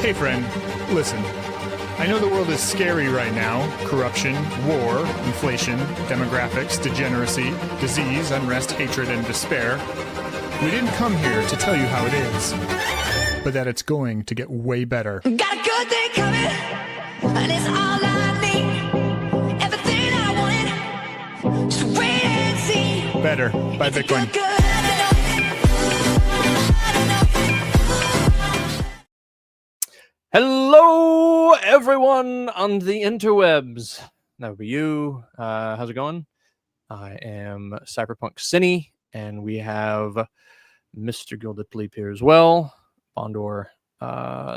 Hey friend, listen. I know the world is scary right now. Corruption, war, inflation, demographics, degeneracy, disease, unrest, hatred, and despair. We didn't come here to tell you how it is, but that it's going to get way better. Got a good thing coming, and it's all I need. Everything I wanted, just wait and see. Better by Bitcoin. Hello, everyone on the interwebs. That would be you. How's it going? I am Cyberpunk Cine, and we have Mr. Gilded Bleep here as well. Bondor,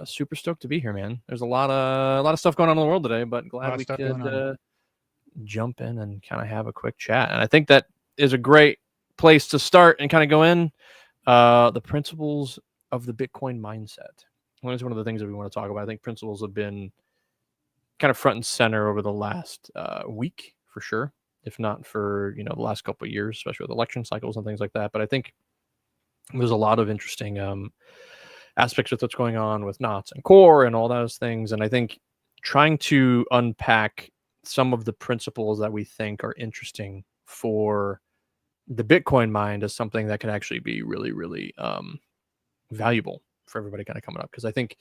super stoked to be here, man. There's a lot of stuff going on in the world today, but glad we could jump in and kind of have a quick chat. And I think that is a great place to start and kind of go in. The principles of the Bitcoin mindset. Well, it's one of the things that we want to talk about. I think principles have been kind of front and center over the last week, for sure, if not for the last couple of years, especially with election cycles and things like that. But I think there's a lot of interesting aspects with what's going on with knots and core and all those things. And I think trying to unpack some of the principles that we think are interesting for the Bitcoin mind is something that can actually be really, really valuable for everybody kind of coming up. Because I think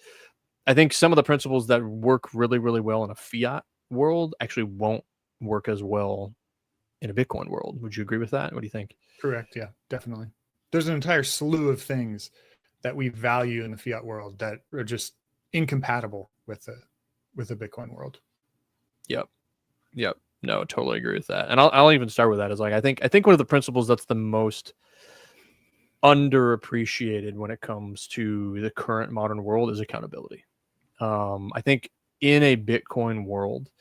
some of the principles that work really, really well in a fiat world actually won't work as well in a Bitcoin world. Would you agree with that? What do you think? Correct. Yeah, definitely. There's an entire slew of things that we value in the fiat world that are just incompatible with the Bitcoin world. Yep. No, totally agree with that. And I'll even start with that. Is like I think one of the principles that's the most underappreciated when it comes to the current modern world is accountability. I think in a Bitcoin world,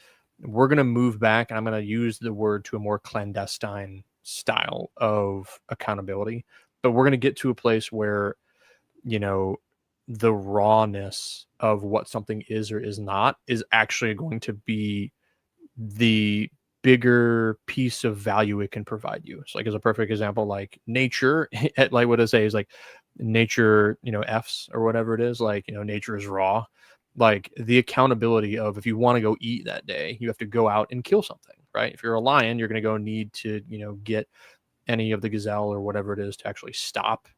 we're going to move back, and I'm going to use the word to a more clandestine style of accountability, but we're going to get to a place where, the rawness of what something is or is not is actually going to be the bigger piece of value it can provide you. So like as a perfect example, like nature, like what I say is like nature, F's or whatever it is, like, nature is raw. Like the accountability of if you want to go eat that day, you have to go out and kill something, right? If you're a lion, you're going to go need to, get any of the gazelle or whatever it is to actually stop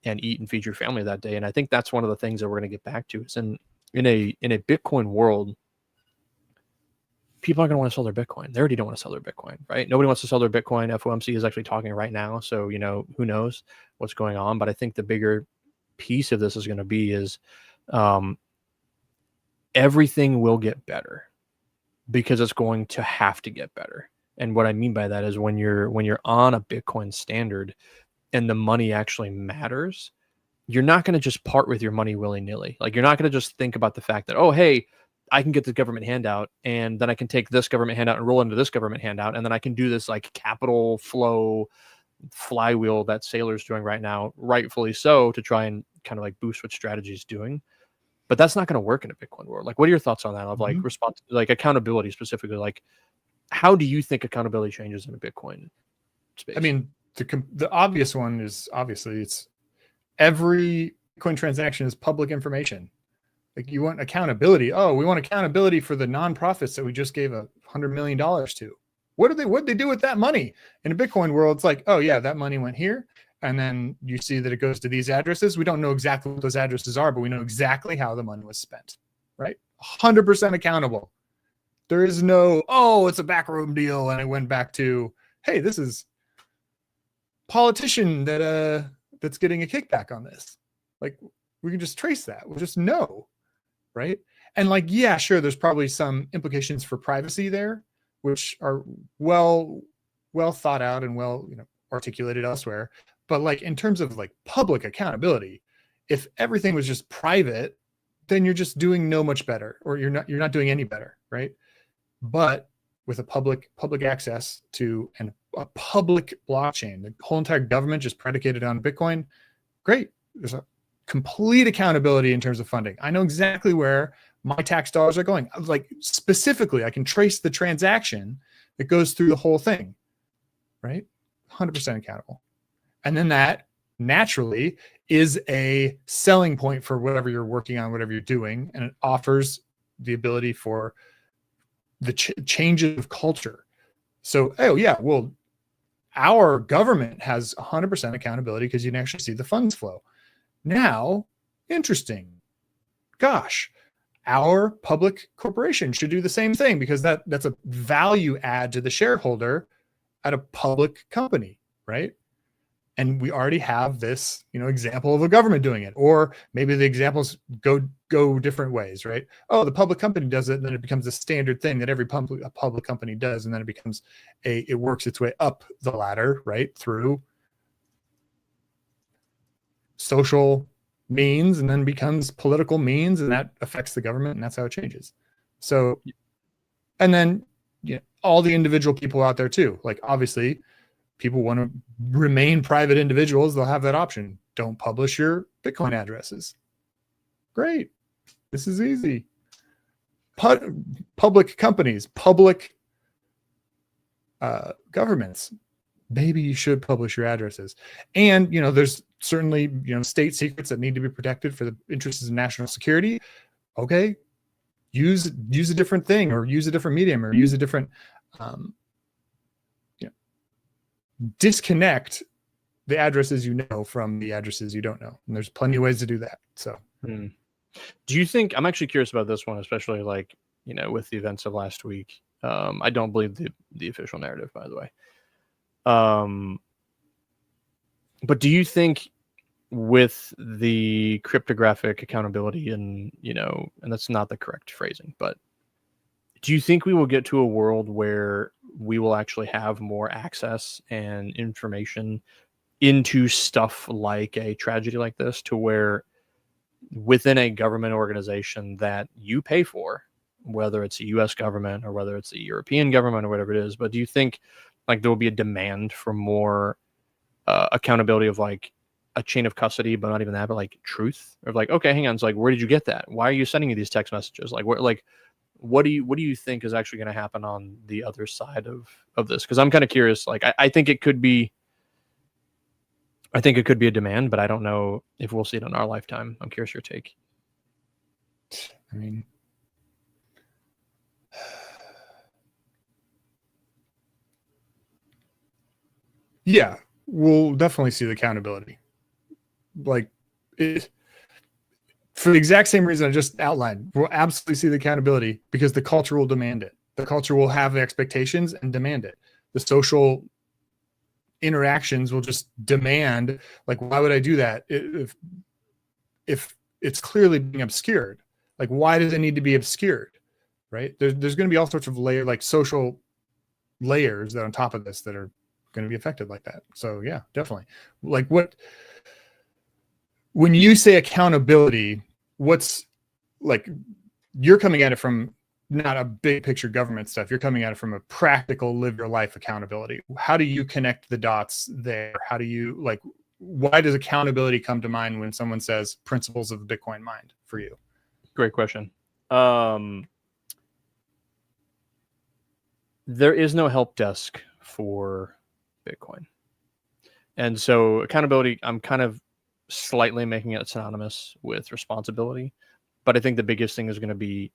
and eat and feed your family that day. And I think that's one of the things that we're going to get back to is in a Bitcoin world, people aren't going to want to sell their Bitcoin. They already don't want to sell their Bitcoin, right? Nobody wants to sell their Bitcoin. FOMC is actually talking right now. So, who knows what's going on. But I think the bigger piece of this is going to be is everything will get better because it's going to have to get better. And what I mean by that is when you're on a Bitcoin standard and the money actually matters, you're not going to just part with your money willy-nilly. Like you're not going to just think about the fact that, oh, hey, I can get the government handout and then I can take this government handout and roll into this government handout. And then I can do this like capital flow flywheel that Saylor's doing right now, rightfully so, to try and kind of like boost what strategy is doing. But that's not going to work in a Bitcoin world. Like, what are your thoughts on that? Of like response, like accountability specifically, like how do you think accountability changes in a Bitcoin space? I mean, the obvious one is obviously it's every Bitcoin transaction is public information. Like you want accountability. Oh, we want accountability for the nonprofits that we just gave $100 million to. What did they do with that money? In a Bitcoin world, it's like, oh yeah, that money went here. And then you see that it goes to these addresses. We don't know exactly what those addresses are, but we know exactly how the money was spent, right? 100% accountable. There is no, oh, it's a backroom deal. And it went back to, hey, this is politician that's getting a kickback on this. Like we can just trace that. We'll just know. Right. And like, yeah, sure. There's probably some implications for privacy there, which are well thought out and well, articulated elsewhere. But like in terms of like public accountability, if everything was just private, then you're just doing no much better, or you're not doing any better. Right. But with a public access to a public blockchain, the whole entire government just predicated on Bitcoin. Great. There's a complete accountability in terms of funding. I know exactly where my tax dollars are going. Like specifically, I can trace the transaction that goes through the whole thing, right? 100% accountable. And then that naturally is a selling point for whatever you're working on, whatever you're doing, and it offers the ability for the changes of culture. So, oh yeah, well, our government has 100% accountability because you can actually see the funds flow. Now, interesting. Gosh, our public corporation should do the same thing because that's a value add to the shareholder at a public company, right? And we already have this, example of a government doing it, or maybe the examples go different ways, right? Oh, the public company does it, and then it becomes a standard thing that every public company does, and then it becomes it works its way up the ladder, right, through social means, and then becomes political means, and that affects the government, and that's how it changes. So, and then all the individual people out there too, like obviously people want to remain private individuals, they'll have that option. Don't publish your Bitcoin addresses. Great. This is easy. Public companies, public governments, maybe you should publish your addresses. And, there's certainly, state secrets that need to be protected for the interests of national security. Okay. Use a different thing, or use a different medium, or use a different, disconnect the addresses from the addresses you don't know. And there's plenty of ways to do that. So do you think, I'm actually curious about this one, especially with the events of last week. I don't believe the official narrative, by the way. But do you think with the cryptographic accountability and that's not the correct phrasing, but do you think we will get to a world where we will actually have more access and information into stuff like a tragedy like this, to where within a government organization that you pay for, whether it's the US government or whether it's the European government or whatever it is, but do you think there will be a demand for more accountability of a chain of custody, but not even that, but truth, or okay, hang on, it's where did you get that? Why are you sending me these text messages? What do you think is actually going to happen on the other side of this? Because I'm kind of curious. I think it could be a demand, but I don't know if we'll see it in our lifetime. I'm curious your take. I mean, yeah, we'll definitely see the accountability. For the exact same reason I just outlined, we'll absolutely see the accountability because the culture will demand it. The culture will have the expectations and demand it. The social interactions will just demand, why would I do that if it's clearly being obscured? Why does it need to be obscured? Right? There's going to be all sorts of social layers that on top of this that are going to be affected like that. So yeah, definitely. When you say accountability, what's you're coming at it from not a big picture government stuff. You're coming at it from a practical live your life accountability. How do you connect the dots there? How do you why does accountability come to mind when someone says principles of the Bitcoin mind for you? Great question. There is no help desk for Bitcoin. And so accountability, I'm kind of slightly making it synonymous with responsibility. But I think the biggest thing is going to be,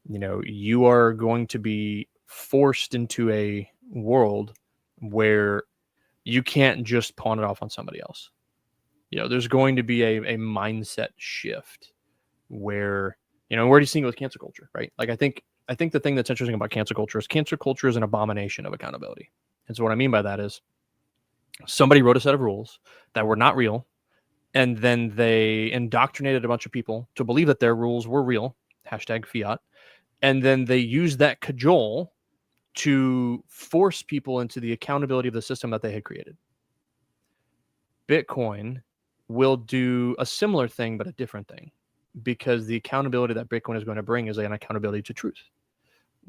you are going to be forced into a world where you can't just pawn it off on somebody else. There's going to be a mindset shift where, we're already seeing it with cancel culture, right? I think the thing that's interesting about cancel culture is an abomination of accountability. And so what I mean by that is somebody wrote a set of rules that were not real, and then they indoctrinated a bunch of people to believe that their rules were real, #fiat. And then they used that cajole to force people into the accountability of the system that they had created. Bitcoin will do a similar thing, but a different thing, because the accountability that Bitcoin is going to bring is an accountability to truth.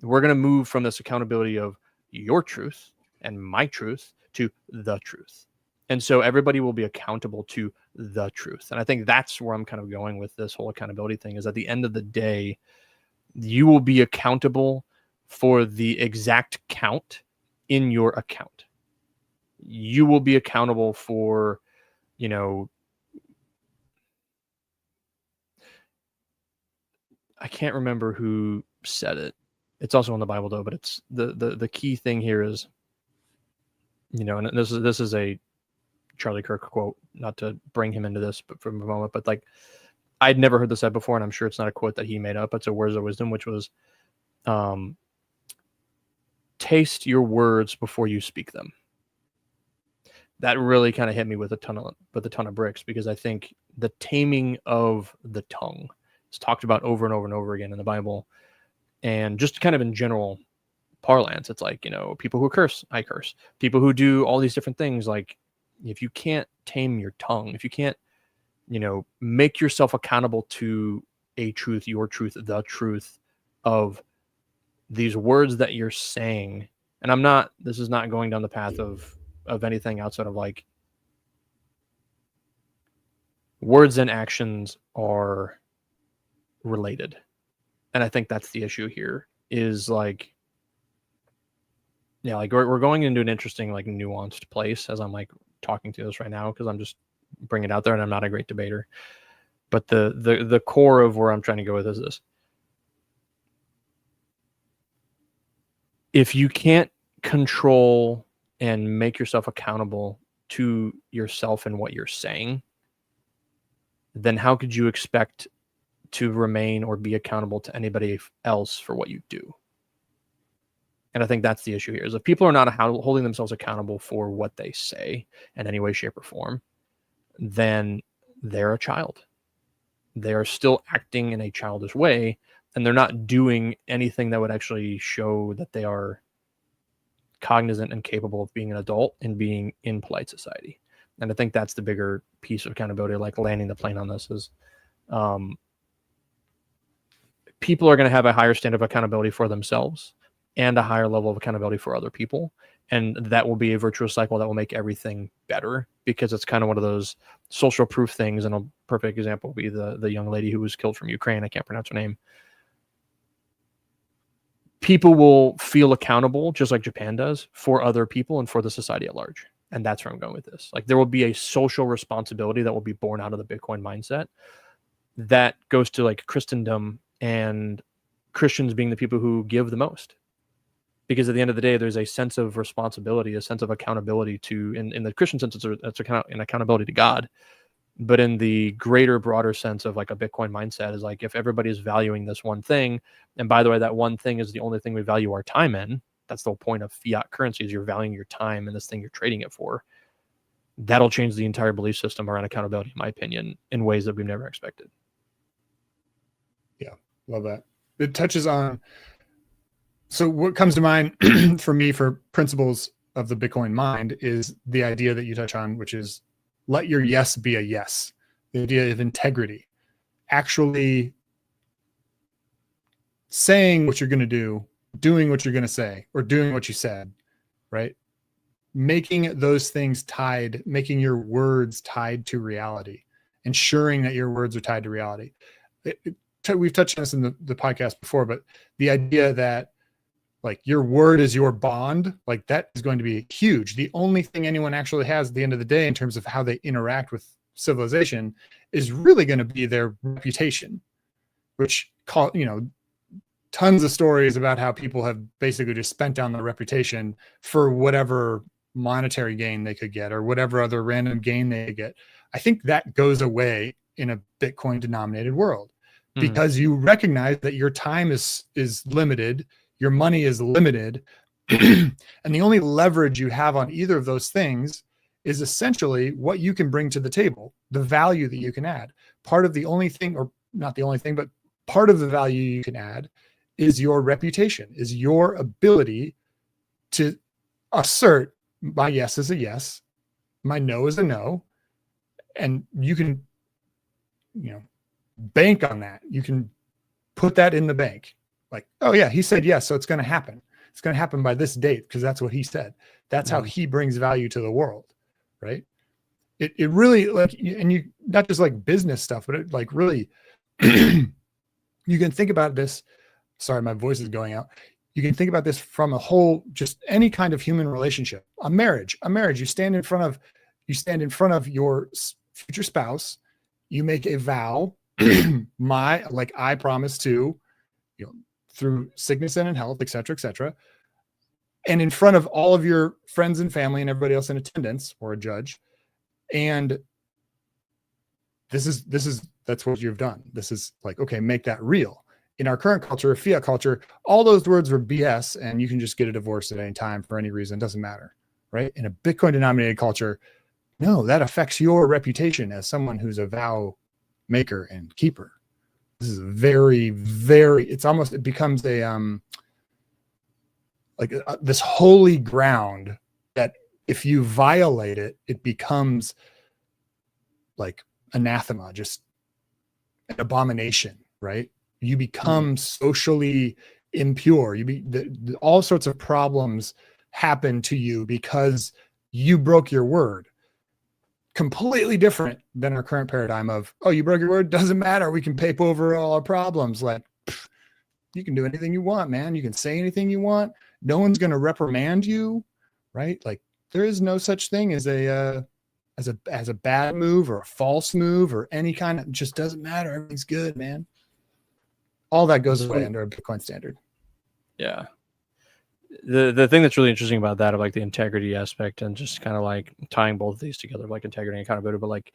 We're going to move from this accountability of your truth and my truth to the truth. And so everybody will be accountable to the truth. And I think that's where I'm kind of going with this whole accountability thing, is at the end of the day, you will be accountable for the exact count in your account. You will be accountable for, can't remember who said it. It's also in the Bible though, but it's the key thing here is, and this is a Charlie Kirk quote, not to bring him into this, but for a moment, but like, I'd never heard this said before, and I'm sure it's not a quote that he made up. It's a words of wisdom, which was, taste your words before you speak them. That really kind of hit me with a ton of bricks, because I think the taming of the tongue is talked about over and over and over again in the Bible, and just kind of in general parlance. It's like, people who curse, I curse. People who do all these different things, like, if you can't tame your tongue, if you can't, make yourself accountable to a truth, your truth, the truth of these words that you're saying. And this is not going down the path of anything outside of like, words and actions are related. And I think that's the issue here, is like, like we're going into an interesting, like, nuanced place as I'm like talking to this right now, because I'm just bringing it out there and I'm not a great debater. But the core of where I'm trying to go with is this. If you can't control and make yourself accountable to yourself and what you're saying, then how could you expect to remain or be accountable to anybody else for what you do? And I think that's the issue here, is if people are not holding themselves accountable for what they say in any way, shape, or form, then they're a child. They are still acting in a childish way, and they're not doing anything that would actually show that they are cognizant and capable of being an adult and being in polite society. And I think that's the bigger piece of accountability, like landing the plane on this, is people are going to have a higher standard of accountability for themselves and a higher level of accountability for other people. And that will be a virtuous cycle that will make everything better, because it's kind of one of those social proof things. And a perfect example will be the young lady who was killed from Ukraine. I can't pronounce her name. People will feel accountable, just like Japan does, for other people and for the society at large. And that's where I'm going with this. Like, there will be a social responsibility that will be born out of the Bitcoin mindset that goes to like Christendom and Christians being the people who give the most. Because at the end of the day, there's a sense of responsibility, a sense of accountability to, in the Christian sense, it's an accountability to God. But in the greater, broader sense of like a Bitcoin mindset, is like, if everybody is valuing this one thing, and by the way, that one thing is the only thing we value our time in. That's the whole point of fiat currency, is you're valuing your time in this thing you're trading it for. That'll change the entire belief system around accountability, in my opinion, in ways that we've never expected. Yeah, love that. It touches on, so what comes to mind for me for principles of the Bitcoin mind is the idea that you touch on, which is let your yes be a yes. The idea of integrity, actually saying what you're going to do, doing what you're going to say, or doing what you said, right? Making those things tied, making your words tied to reality, ensuring that your words are tied to reality. We've touched on this in the podcast before, but the idea that like your word is your bond, like that is going to be huge. The only thing anyone actually has at the end of the day in terms of how they interact with civilization is really going to be their reputation, which tons of stories about how people have basically just spent down their reputation for whatever monetary gain they could get or whatever other random gain they could get. I think that goes away in a Bitcoin denominated world because you recognize that your time is limited. Your money is limited. And the only leverage you have on either of those things is essentially what you can bring to the table, the value that you can add. Part of the only thing, or not the only thing, but part of the value you can add is your reputation, is your ability to assert my yes is a yes, my no is a no. And you can, bank on that. You can put that in the bank. Like, oh yeah, he said yes, so it's going to happen. It's going to happen by this date because that's what he said. That's how he brings value to the world, right? It really, like, and you, not just like business stuff, but it like really, you can think about this. Sorry, my voice is going out. You can think about this from a whole, just any kind of human relationship. A marriage, you stand in front of your future spouse. You make a vow. I promise to through sickness and in health, et cetera, and in front of all of your friends and family and everybody else in attendance or a judge. And that's what you've done. This is like, okay, make that real. In our current culture, fiat culture, all those words were BS, and you can just get a divorce at any time for any reason. It doesn't matter, right? In a Bitcoin denominated culture, no, that affects your reputation as someone who's a vow maker and keeper. This is very, very, it becomes a, this holy ground that if you violate it, it becomes like anathema, just an abomination, right? You become socially impure. All sorts of problems happen to you because you broke your word. Completely different than our current paradigm of, oh, you broke your word, doesn't matter, we can paper over all our problems. Like, you can do anything you want, man. You can say anything you want. No one's going to reprimand you, right? Like, there is no such thing as a bad move or a false move or any kind of, just doesn't matter. Everything's good, man. All that goes away under a Bitcoin standard. Yeah. The thing that's really interesting about that, of like the integrity aspect and just kind of like tying both of these together, like integrity and accountability, but like,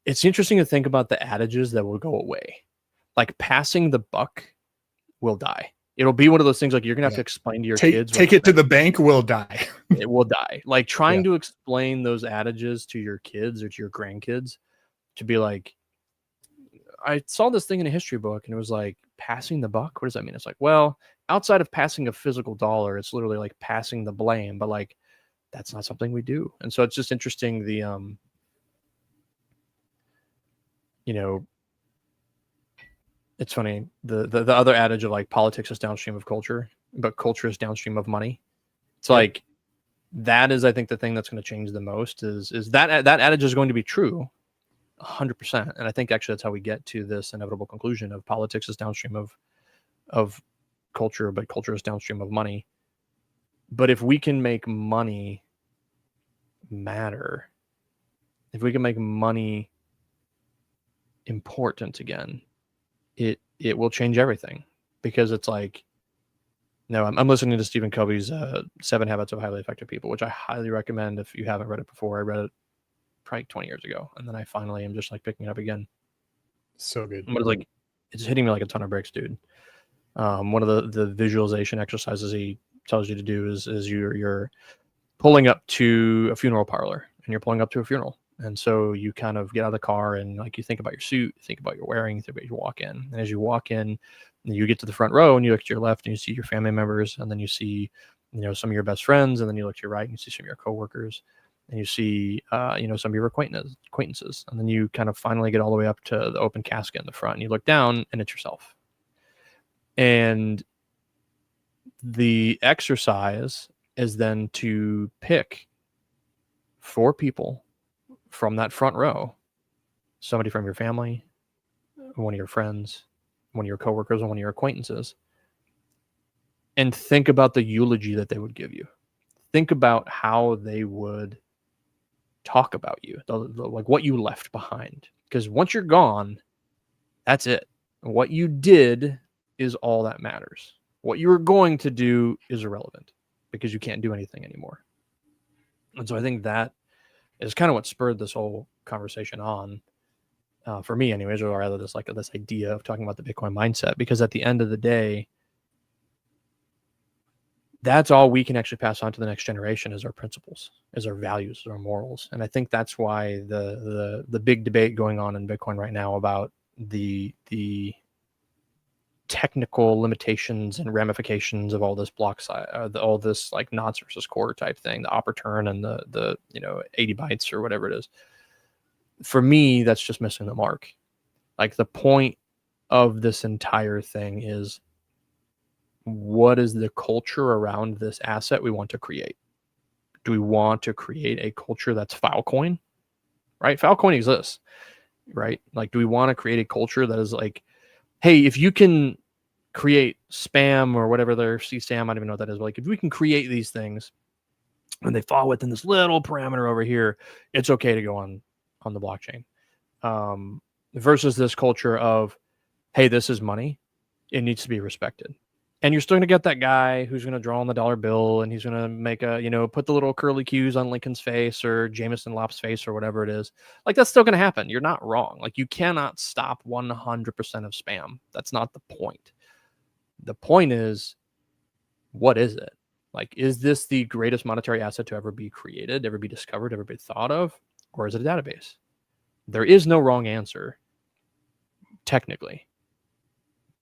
it's interesting to think about the adages that will go away. Like passing the buck will die. It'll be one of those things like you're gonna have to explain to your kids. Take it to the bank will die. It will die. Like trying to explain those adages to your kids or to your grandkids, to be like, I saw this thing in a history book and it was like, passing the buck. What does that mean? It's like, well, outside of passing a physical dollar, it's literally like passing the blame, but like, that's not something we do. And so it's just interesting. It's funny. The other adage of like politics is downstream of culture, but culture is downstream of money. It's like, that is, I think, the thing that's going to change the most is that adage is going to be true 100%. And I think actually that's how we get to this inevitable conclusion of politics is downstream of culture, but culture is downstream of money. But if we can make money matter, if we can make money important again, it will change everything. Because it's like, no, I'm listening to Stephen Covey's 7 Habits of Highly Effective People, which I highly recommend if you haven't read it before. I read it probably 20 years ago, and then I finally am just like picking it up again. So good. But like, it's hitting me like a ton of bricks, dude. One of the visualization exercises he tells you to do is you're pulling up to a funeral parlor, and you're pulling up to a funeral. And so you kind of get out of the car and like you think about your suit, think about your wearing, think about your walk in. And as you walk in, you get to the front row and you look to your left and you see your family members, and then you see, some of your best friends, and then you look to your right and you see some of your coworkers, and you see, some of your acquaintances. And then you kind of finally get all the way up to the open casket in the front, and you look down and it's yourself. And the exercise is then to pick 4 people from that front row, somebody from your family, one of your friends, one of your coworkers, and one of your acquaintances, and think about the eulogy that they would give you. Think about how they would talk about you, like what you left behind. Because once you're gone, that's it. What you did is all that matters. What you were going to do is irrelevant because you can't do anything anymore. And so I think that is kind of what spurred this whole conversation on, for me anyways, or rather this idea of talking about the Bitcoin mindset, because at the end of the day, that's all we can actually pass on to the next generation is our principles, is our values, our morals. And I think that's why the big debate going on in Bitcoin right now about the technical limitations and ramifications of all this block size, all this like nods versus core type thing, the opportune and the 80 bytes or whatever it is. For me, that's just missing the mark. Like the point of this entire thing is, what is the culture around this asset we want to create? Do we want to create a culture that's Filecoin, right? Filecoin exists, right? Like, do we want to create a culture that is like, hey, if you can create spam or whatever their CSAM, I don't even know what that is, but like if we can create these things and they fall within this little parameter over here, it's okay to go on the blockchain. Versus this culture of, hey, this is money. it needs to be respected. And you're still going to get that guy who's going to draw on the dollar bill and he's going to make a, put the little curly cues on Lincoln's face or Jameson Lop's face or whatever it is. Like, that's still going to happen. You're not wrong. Like, you cannot stop 100% of spam. That's not the point. The point is, what is it? Like, is this the greatest monetary asset to ever be created, ever be discovered, ever be thought of? Or is it a database? There is no wrong answer, technically.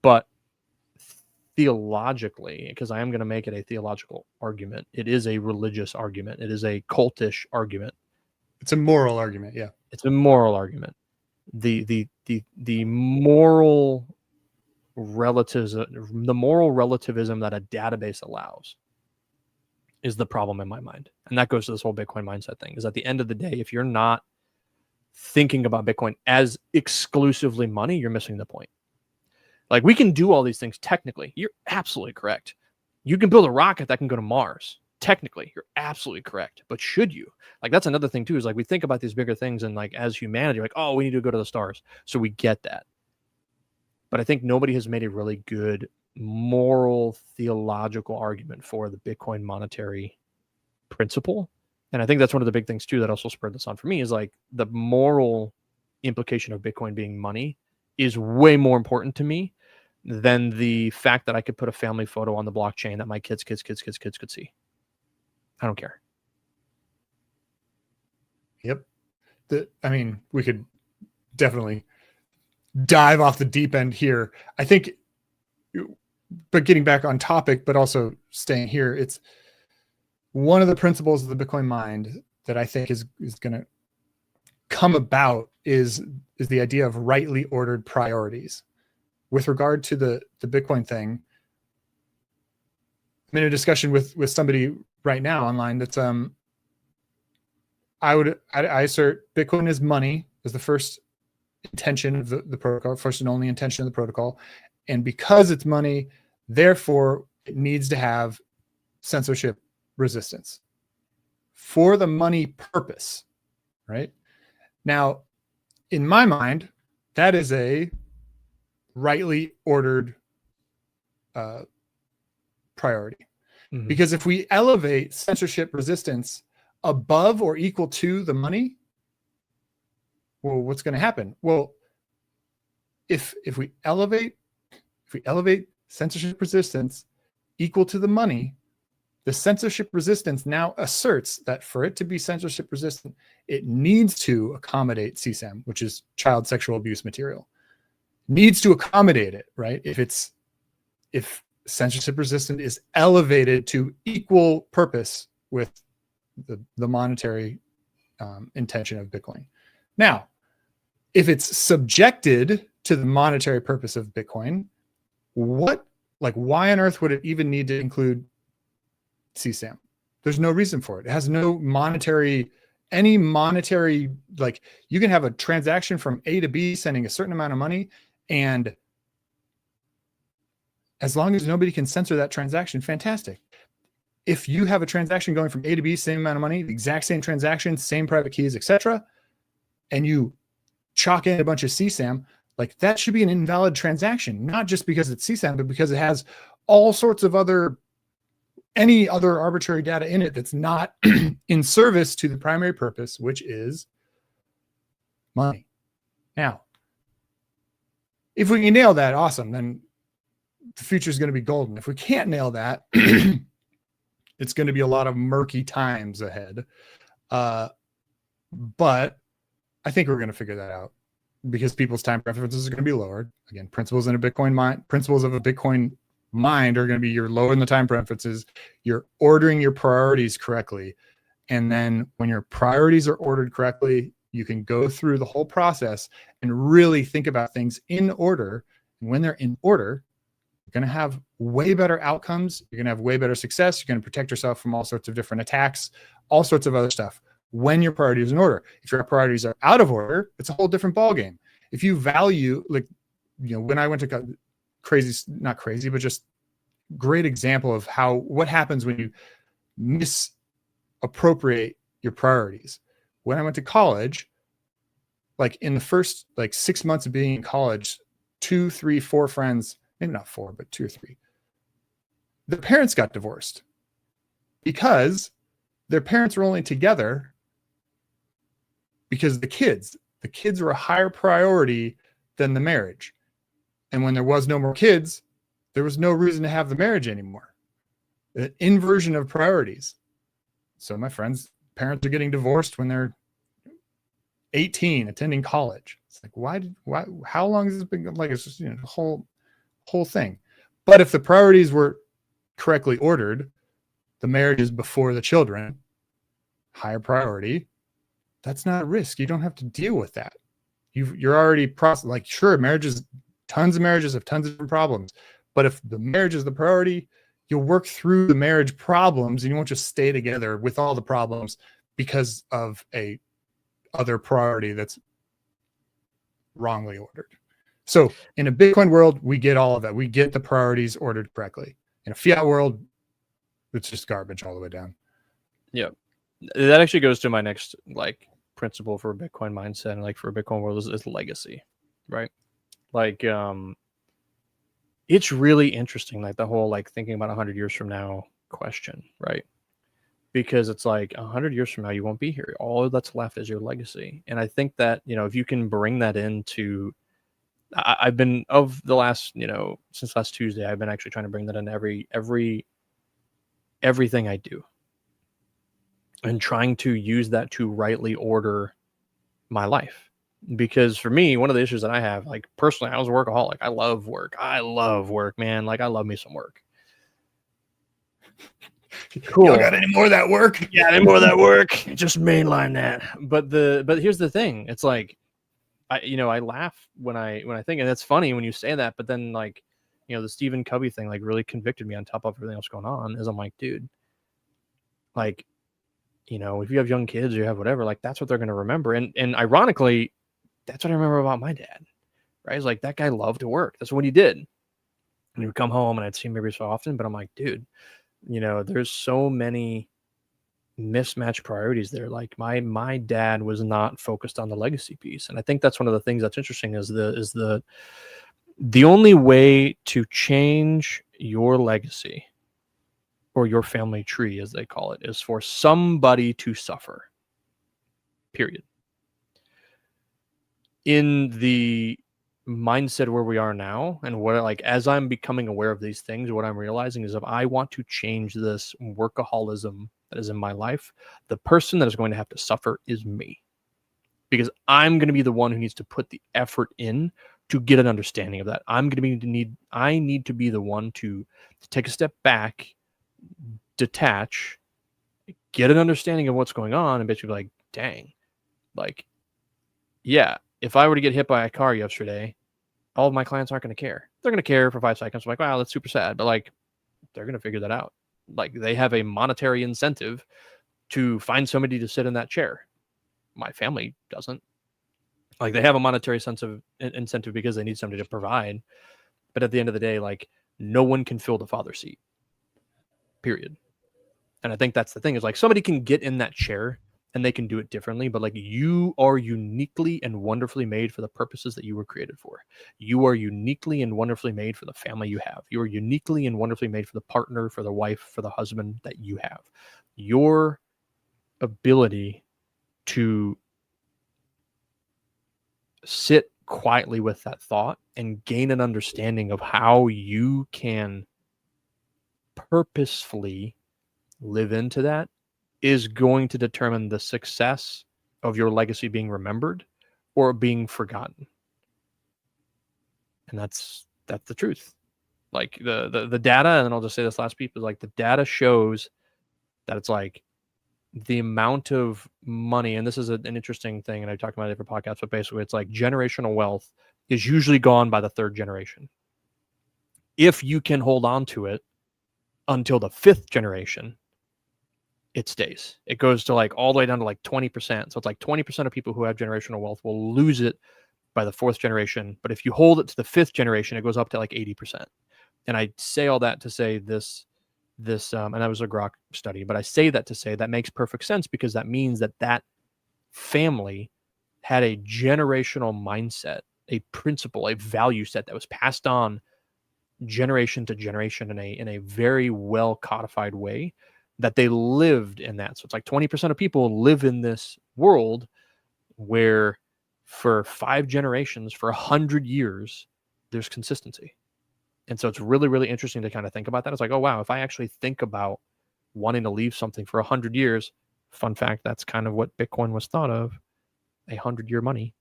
But theologically, because I am going to make it a theological argument, it is a religious argument. It is a cultish argument. It's a moral argument. Yeah. It's a moral argument. The moral relativism, that a database allows is the problem in my mind. And that goes to this whole Bitcoin mindset thing, is at the end of the day, if you're not thinking about Bitcoin as exclusively money, you're missing the point. Like, we can do all these things technically. You're absolutely correct. You can build a rocket that can go to Mars. Technically, you're absolutely correct. But should you? Like, that's another thing too, is like, we think about these bigger things and like, as humanity, like, oh, we need to go to the stars. So we get that. But I think nobody has made a really good moral theological argument for the Bitcoin monetary principle. And I think that's one of the big things too that also spurred this on for me, is like, the moral implication of Bitcoin being money is way more important to me than the fact that I could put a family photo on the blockchain that my kids could see. I don't care. Yep. We could definitely dive off the deep end here. I think, but getting back on topic, but also staying here, it's one of the principles of the Bitcoin mind that I think is going to come about is the idea of rightly ordered priorities. With regard to the Bitcoin thing, I'm in a discussion with somebody right now online that's I assert Bitcoin is money, is the first intention of the protocol, first and only intention of the protocol. And because it's money, therefore it needs to have censorship resistance for the money purpose, right? Now, in my mind, that is a rightly ordered priority. Mm-hmm. Because if we elevate censorship resistance above or equal to the money, well, what's going to happen? Well, if we elevate censorship resistance equal to the money, the censorship resistance now asserts that for it to be censorship resistant, it needs to accommodate CSAM, which is child sexual abuse material. Needs to accommodate it, right? If censorship resistant is elevated to equal purpose with the monetary intention of Bitcoin. Now, if it's subjected to the monetary purpose of Bitcoin, why on earth would it even need to include CSAM? There's no reason for it. It has no any monetary, like, you can have a transaction from A to B sending a certain amount of money, and as long as nobody can censor that transaction, fantastic. If you have a transaction going from A to B, same amount of money, the exact same transaction, same private keys, etc., and you chalk in a bunch of CSAM, like, that should be an invalid transaction, not just because it's CSAM, but because it has all sorts of any other arbitrary data in it that's not in service to the primary purpose, which is money. Now, if we can nail that, awesome. Then the future is going to be golden. If we can't nail that, it's going to be a lot of murky times ahead. But I think we're going to figure that out, because people's time preferences are going to be lowered. Again, principles of a Bitcoin mind are going to be, you're lowering the time preferences, you're ordering your priorities correctly. And then when your priorities are ordered correctly, you can go through the whole process and really think about things in order. And when they're in order, you're going to have way better outcomes. You're going to have way better success. You're going to protect yourself from all sorts of different attacks, all sorts of other stuff when your priorities are in order. If your priorities are out of order, it's a whole different ballgame. If you value, when I went to not crazy, but just great example of what happens when you misappropriate your priorities. When I went to college, like in the first 6 months of being in college, 2, 3, 4 friends, maybe not 4, but 2 or 3. The parents got divorced because their parents were only together because the kids were a higher priority than the marriage. And when there was no more kids, there was no reason to have the marriage anymore. An inversion of priorities. So my friends' parents are getting divorced when they're 18, attending college. It's like, why, how long has this been? Like, it's just, the whole thing. But if the priorities were correctly ordered, the marriage is before the children, higher priority, that's not a risk. You don't have to deal with that. You're already like, sure, tons of marriages have tons of different problems, but if the marriage is the priority, you'll work through the marriage problems and you won't just stay together with all the problems because of a other priority that's wrongly ordered. So in a Bitcoin world, we get all of that. We get the priorities ordered correctly. In a fiat world, it's just garbage all the way down. Yeah. That actually goes to my next principle for a Bitcoin mindset and for a Bitcoin world is legacy, right? It's really interesting, the whole thinking about 100 years from now question, right? Because it's 100 years from now, you won't be here. All that's left is your legacy. And I think that, if you can bring that into, I've been of the last, since last Tuesday, I've been actually trying to bring that in everything I do. And trying to use that to rightly order my life. Because for me, one of the issues that I have, personally, I was a workaholic. I love work, man. I love me some work. Cool. You got any more of that work? Yeah, any more of that work? Just mainline that. But here's the thing. It's I laugh when I think, and it's funny when you say that, but then the Stephen Covey thing really convicted me on top of everything else going on. Is I'm like, dude, if you have young kids or you have whatever, that's what they're going to remember. And ironically, that's what I remember about my dad, right? It's that guy loved to work. That's what he did. And he would come home and I'd see him every so often, but I'm like, dude, there's so many mismatched priorities there. My dad was not focused on the legacy piece. And I think that's one of the things that's interesting is the only way to change your legacy or your family tree, as they call it, is for somebody to suffer. Period. In the mindset where we are now, and what as I'm becoming aware of these things, what I'm realizing is if I want to change this workaholism that is in my life, the person that is going to have to suffer is me. Because I'm going to be the one who needs to put the effort in to get an understanding of that. I need to be the one to take a step back, detach, get an understanding of what's going on, and basically dang, yeah, if I were to get hit by a car yesterday, all of my clients aren't going to care. They're going to care for 5 seconds. I'm wow, that's super sad. But they're going to figure that out. They have a monetary incentive to find somebody to sit in that chair. My family doesn't. They have a monetary incentive because they need somebody to provide. But at the end of the day, no one can fill the father seat. Period. And I think that's the thing is somebody can get in that chair and they can do it differently, but you are uniquely and wonderfully made for the purposes that you were created for. You are uniquely and wonderfully made for the family you have. You are uniquely and wonderfully made for the partner, for the wife, for the husband that you have. Your ability to sit quietly with that thought and gain an understanding of how you can purposefully live into that is going to determine the success of your legacy being remembered or being forgotten. And that's the truth. The data, and I'll just say this last piece, is the data shows that it's the amount of money, and this is an interesting thing, and I talked about it for podcasts, but basically it's generational wealth is usually gone by the 3rd generation. If you can hold on to it until the 5th generation, it stays. It goes to all the way down to 20%. So it's 20% of people who have generational wealth will lose it by the 4th generation. But if you hold it to the 5th generation, it goes up to 80%. And I say all that to say this, and that was a Grok study, but I say that to say that makes perfect sense because that means that family had a generational mindset, a principle, a value set that was passed on generation to generation in a very well codified way that they lived in that. So it's like 20% of people live in this world where for 5 generations, for 100 years, there's consistency. And so it's really, really interesting to kind of think about that. It's like, oh, wow, if I actually think about wanting to leave something for 100 years, fun fact, that's kind of what Bitcoin was thought of, 100-year money.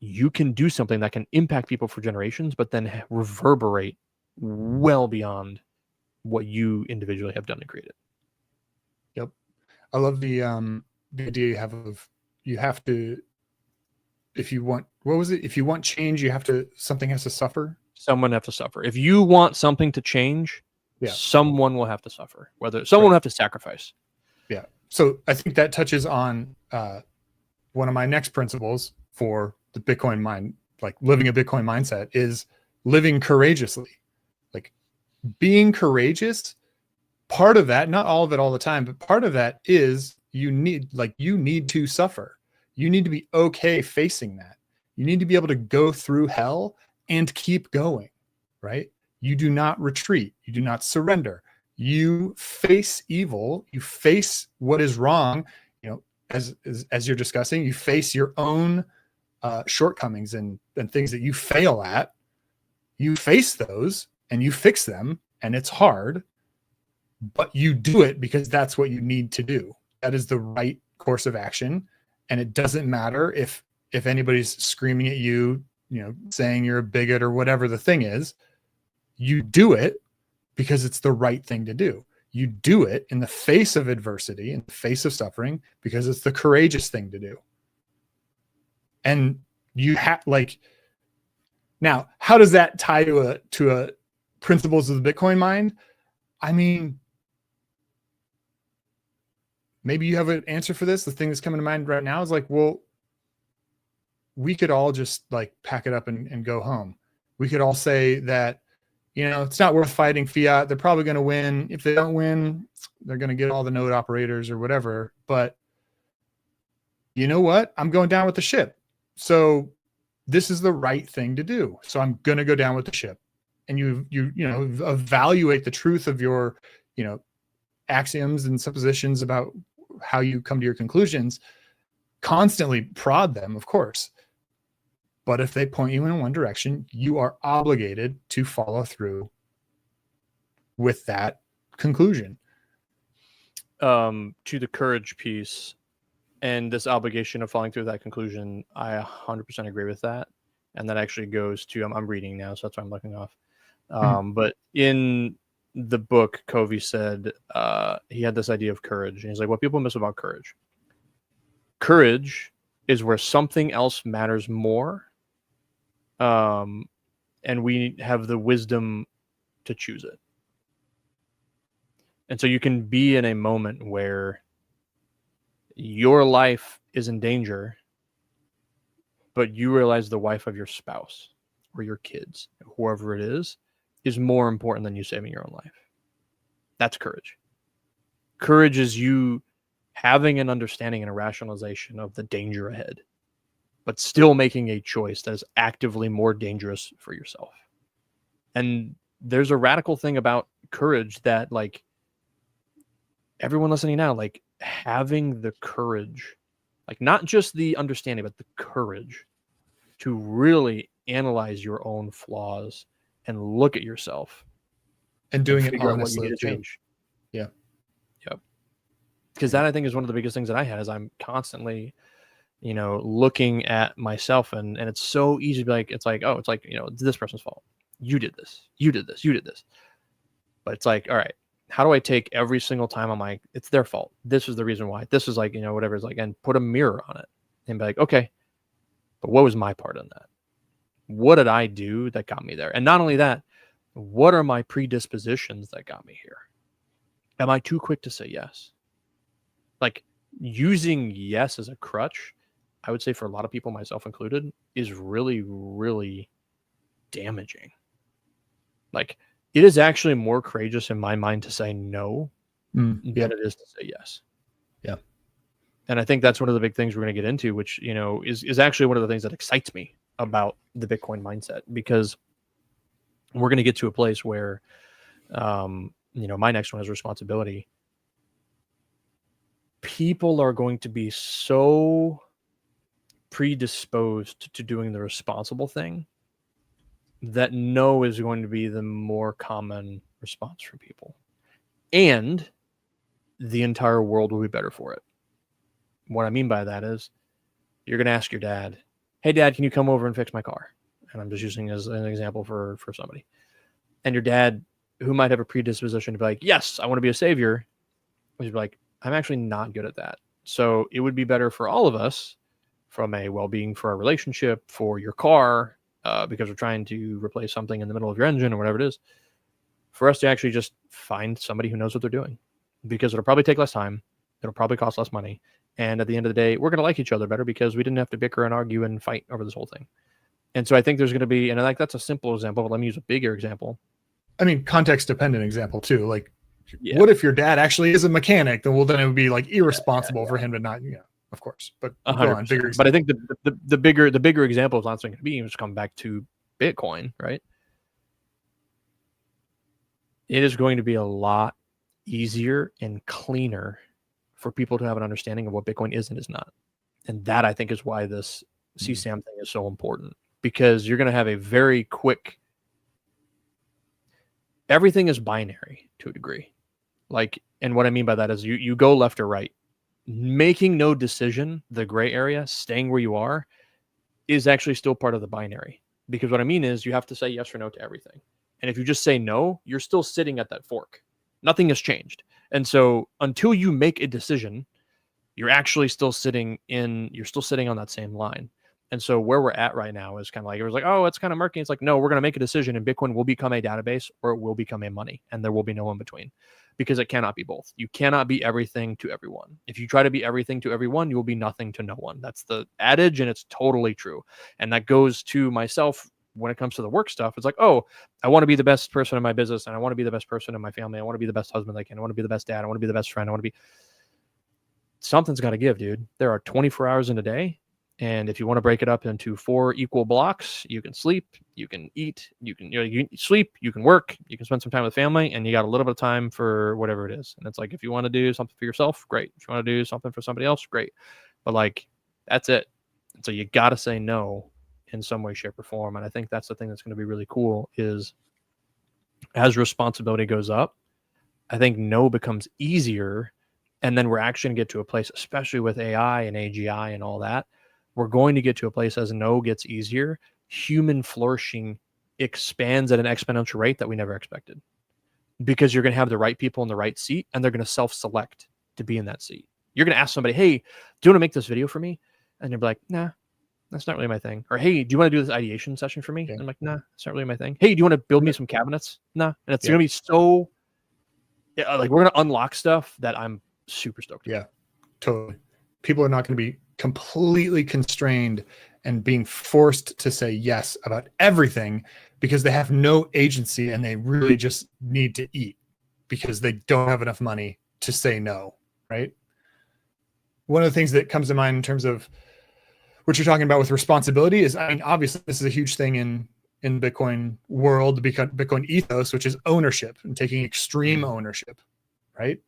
You can do something that can impact people for generations, but then reverberate well beyond what you individually have done to create it. Yep. I love the idea you have of, you have to, if you want, what was it? If you want change, you have to, something has to suffer. Someone have to suffer. If you want something to change, Yeah. someone will have to suffer. Whether someone will have to sacrifice. Yeah. So I think that touches on one of my next principles for the Bitcoin mind, like living a Bitcoin mindset, is living courageously. Like being courageous, part of that, not all of it all the time, but part of that is you need to suffer. You need to be okay facing that. You need to be able to go through hell and keep going, right? You do not retreat. You do not surrender. You face evil. You face what is wrong. You know, as you're discussing, you face your own shortcomings and things that you fail at. You face those and you fix them, and it's hard, but you do it because that's what you need to do. That is the right course of action, and it doesn't matter if anybody's screaming at you, you know, saying you're a bigot or whatever the thing is. You do it because it's the right thing to do. You do it in the face of adversity, in the face of suffering, because it's the courageous thing to do. And you have, like, now, how does that tie to a principles of the Bitcoin mind? I mean, maybe you have an answer for this. The thing that's coming to mind right now is like, well, we could all just like pack it up and go home. We could all say that, you know, it's not worth fighting fiat. They're probably going to win. If they don't win, they're going to get all the node operators or whatever. But you know what? I'm going down with the ship. So this is the right thing to do. So I'm going to go down with the ship. And you know, evaluate the truth of your, you know, axioms and suppositions about how you come to your conclusions. Constantly prod them, of course. But if they point you in one direction, you are obligated to follow through with that conclusion. To the courage piece and this obligation of following through that conclusion, I 100% agree with that. And that actually goes to, I'm reading now, so that's why I'm looking off. But in the book, Covey said he had this idea of courage. And he's like, what people miss about courage. Courage is where something else matters more. And we have the wisdom to choose it. And so you can be in a moment where your life is in danger, but you realize the wife of your spouse or your kids, whoever it is more important than you saving your own life. That's courage. Courage is you having an understanding and a rationalization of the danger ahead, but still making a choice that is actively more dangerous for yourself. And there's a radical thing about courage that, like, everyone listening now, like, having the courage, like, not just the understanding, but the courage to really analyze your own flaws and look at yourself and doing it figure out what you honestly need to too. change. Yeah. Yep. Because that, I think, is one of the biggest things that I had, is I'm constantly, you know, looking at myself, and it's so easy to be like, it's like, oh, it's like, you know, it's this person's fault. You did this. You did this. You did this. But it's like, all right, how do I take every single time I'm like, it's their fault. This is the reason why. This is like, you know, whatever it's like, and put a mirror on it and be like, okay, but what was my part in that? What did I do that got me there? And not only that, what are my predispositions that got me here? Am I too quick to say yes? Like, using yes as a crutch, I would say for a lot of people, myself included, is really, really damaging. Like, it is actually more courageous in my mind to say no than it is to say yes. Yeah. And I think that's one of the big things we're going to get into, which, you know, is actually one of the things that excites me about the Bitcoin mindset, because we're going to get to a place where, my next one is responsibility. People are going to be so predisposed to doing the responsible thing that no is going to be the more common response from people. And the entire world will be better for it. What I mean by that is you're going to ask your dad, hey, Dad, can you come over and fix my car? And I'm just using as an example for somebody. And your dad, who might have a predisposition to be like, yes, I want to be a savior, he's like, I'm actually not good at that. So it would be better for all of us from a well-being for our relationship, for your car, because we're trying to replace something in the middle of your engine or whatever it is, for us to actually just find somebody who knows what they're doing, because it'll probably take less time. It'll probably cost less money. And at the end of the day, we're going to like each other better because we didn't have to bicker and argue and fight over this whole thing. And so I think there's going to be, and like that's a simple example, but let me use a bigger example. I mean, context dependent example too. Like, Yeah. what if your dad actually is a mechanic? Then it would be like irresponsible for him to not, of course. But go on, 100%. bigger But I example. think the bigger example is not going to be, just come back to Bitcoin, right? It is going to be a lot easier and cleaner for people to have an understanding of what Bitcoin is and is not. And that, I think, is why this CSAM thing is so important, because you're going to have a very quick, everything is binary to a degree. Like, and what I mean by that is you go left or right. Making no decision, the gray area, staying where you are, is actually still part of the binary. Because what I mean is you have to say yes or no to everything. And if you just say no, you're still sitting at that fork. Nothing has changed. And so until you make a decision, you're actually still sitting on that same line. And so where we're at right now is kind of like, it was like, oh, it's kind of murky. It's like, no, we're going to make a decision and Bitcoin will become a database or it will become a money, and there will be no in between, because it cannot be both. You cannot be everything to everyone. If you try to be everything to everyone, you will be nothing to no one. That's the adage, and it's totally true. And that goes to myself when it comes to the work stuff. It's like, oh, I want to be the best person in my business, and I want to be the best person in my family. I want to be the best husband I can. I want to be the best dad. I want to be the best friend. Something's got to give, dude. There are 24 hours in a day. And if you want to break it up into 4 equal blocks, you can sleep, you can eat, you can sleep, you can work, you can spend some time with family, and you got a little bit of time for whatever it is. And it's like, if you want to do something for yourself, great. If you want to do something for somebody else, great. But like, that's it. And so you got to say no in some way, shape, or form. And I think that's the thing that's going to be really cool is as responsibility goes up, I think no becomes easier. And then we're actually going to get to a place, especially with AI and AGI and all that, we're going to get to a place as no gets easier, human flourishing expands at an exponential rate that we never expected, because you're going to have the right people in the right seat, and they're going to self-select to be in that seat. You're going to ask somebody, hey, do you want to make this video for me? And you'll be like, nah, that's not really my thing. Or, hey, do you want to do this ideation session for me? Yeah. And I'm like, nah, that's not really my thing. Hey, do you want to build me some cabinets? Nah. And it's going to be so, like, we're going to unlock stuff that I'm super stoked about. Yeah, totally. People are not going to be completely constrained and being forced to say yes about everything because they have no agency and they really just need to eat because they don't have enough money to say no, right? One of the things that comes to mind in terms of what you're talking about with responsibility is, I mean, obviously this is a huge thing in Bitcoin world, the Bitcoin ethos, which is ownership and taking extreme ownership, right?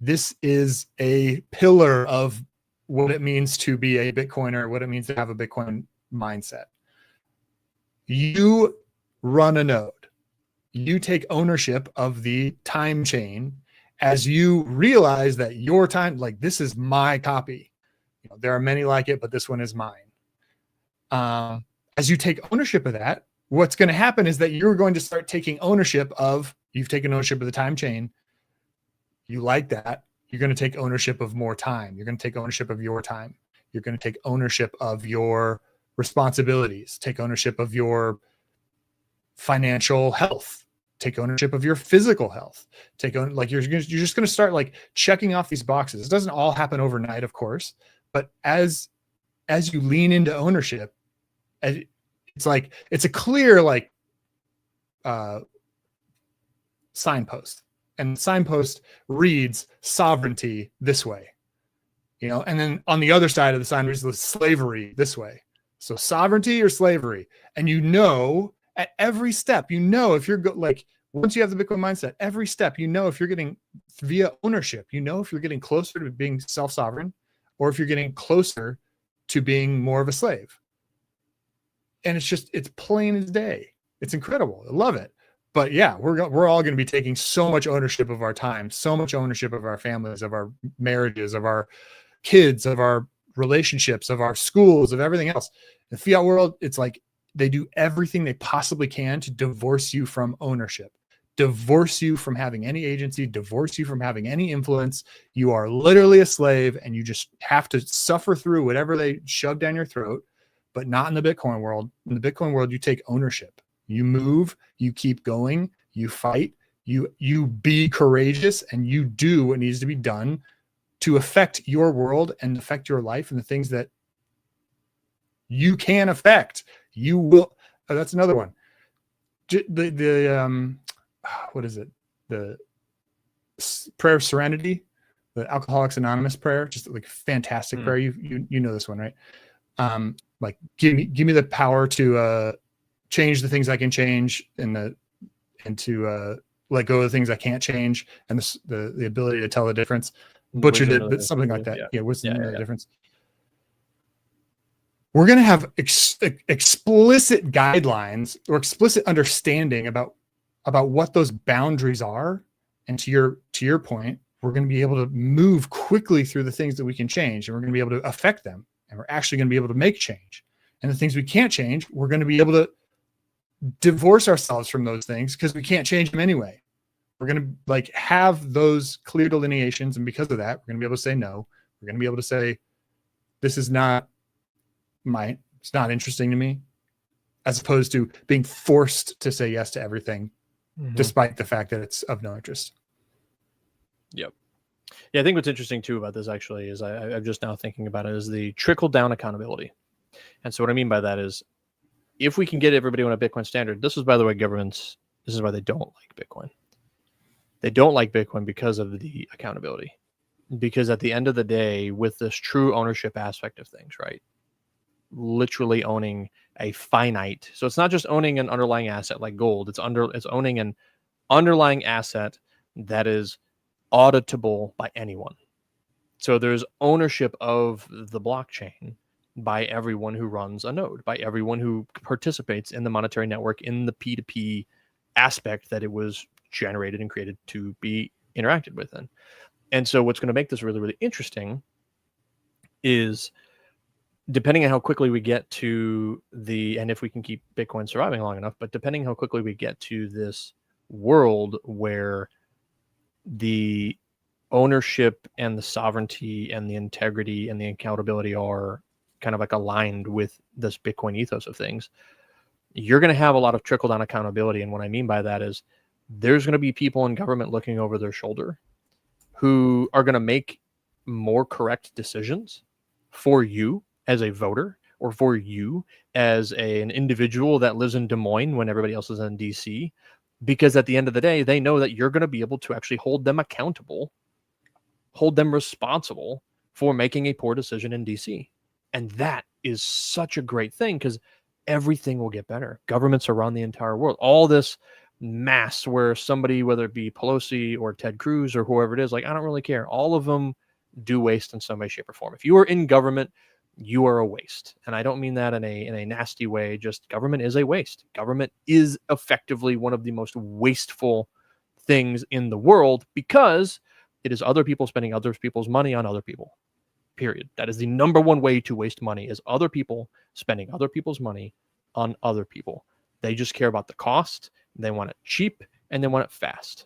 This is a pillar of what it means to be a Bitcoiner, what it means to have a Bitcoin mindset. You run a node. You take ownership of the time chain as you realize that your time, like, this is my copy. You know, there are many like it, but this one is mine. As you take ownership of that, what's going to happen is that you're going to start taking ownership of, you've taken ownership of the time chain. You like that. You're going to take ownership of more time. You're going to take ownership of your time. You're going to take ownership of your responsibilities, take ownership of your financial health, take ownership of your physical health, you're just going to start like checking off these boxes. It doesn't all happen overnight, of course, but as you lean into ownership, it's like, it's a clear, like, signpost. And signpost reads sovereignty this way, you know, and then on the other side of the sign reads slavery this way. So sovereignty or slavery. And you know, At every step, if you're like, once you have the Bitcoin mindset, every step, if you're getting via ownership, if you're getting closer to being self-sovereign, or if you're getting closer to being more of a slave. And it's plain as day. It's incredible. I love it. But yeah, we're all going to be taking so much ownership of our time, so much ownership of our families, of our marriages, of our kids, of our relationships, of our schools, of everything else. The fiat world, it's like they do everything they possibly can to divorce you from ownership, divorce you from having any agency, divorce you from having any influence. You are literally a slave, and you just have to suffer through whatever they shove down your throat, but not in the Bitcoin world. In the Bitcoin world, you take ownership. You move, you keep going, you fight, you be courageous, and you do what needs to be done to affect your world and affect your life and the things that you can affect. You will. Oh, that's another one. What is it? The prayer of serenity, the Alcoholics Anonymous prayer, just like fantastic prayer. You know this one, right? Like give me the power to change the things I can change, and to let go of the things I can't change, and the ability to tell the difference. Butchered it, but something like that. Yeah, what's the difference? We're going to have explicit guidelines or explicit understanding about what those boundaries are. And to your point, we're going to be able to move quickly through the things that we can change, and we're going to be able to affect them, and we're actually going to be able to make change. And the things we can't change, we're going to be able to divorce ourselves from those things because we can't change them anyway. We're going to have those clear delineations. And because of that, we're going to be able to say no. We're going to be able to say, this is not it's not interesting to me, as opposed to being forced to say yes to everything, despite the fact that it's of no interest. Yep. Yeah, I think what's interesting too about this actually is I'm just now thinking about it is the trickle down accountability. And so what I mean by that is, if we can get everybody on a Bitcoin standard, this is, by the way, this is why they don't like Bitcoin. They don't like Bitcoin because of the accountability. Because at the end of the day, with this true ownership aspect of things, right? Literally owning a finite. So it's not just owning an underlying asset like gold. It's owning an underlying asset that is auditable by anyone. So there's ownership of the blockchain by everyone who runs a node, by everyone who participates in the monetary network, in the P2P aspect that it was generated and created to be interacted with in. And so what's going to make this really, really interesting is, depending on how quickly we get to and if we can keep Bitcoin surviving long enough, but depending how quickly we get to this world where the ownership and the sovereignty and the integrity and the accountability are kind of like aligned with this Bitcoin ethos of things, you're going to have a lot of trickle down accountability. And what I mean by that is, there's going to be people in government looking over their shoulder who are going to make more correct decisions for you as a voter, or for you as an individual that lives in Des Moines when everybody else is in DC, because at the end of the day, they know that you're going to be able to actually hold them accountable, hold them responsible for making a poor decision in DC. And that is such a great thing, because everything will get better. Governments around the entire world, all this mass where somebody, whether it be Pelosi or Ted Cruz or whoever it is, like, I don't really care. All of them do waste in some way, shape, or form. If you are in government, you are a waste. And I don't mean that in a nasty way. Just government is a waste. Government is effectively one of the most wasteful things in the world, because it is other people spending other people's money on other people. Period. That is the number one way to waste money, is other people spending other people's money on other people. They just care about the cost. They want it cheap, and they want it fast.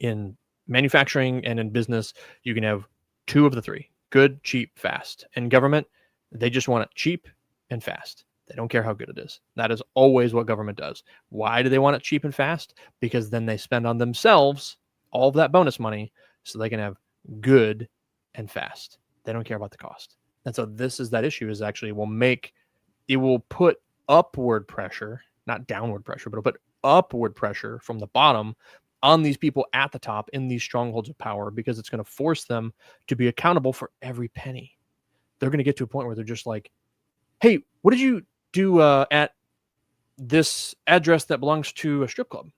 In manufacturing and in business, you can have two of the three: good, cheap, fast. In government, they just want it cheap and fast. They don't care how good it is. That is always what government does. Why do they want it cheap and fast? Because then they spend on themselves all of that bonus money so they can have good and fast. They don't care about the cost. And so this is that issue, is actually it will put upward pressure, not downward pressure, but it'll put upward pressure from the bottom on these people at the top in these strongholds of power, because it's going to force them to be accountable for every penny. They're going to get to a point where they're just like, hey, what did you do at this address that belongs to a strip club.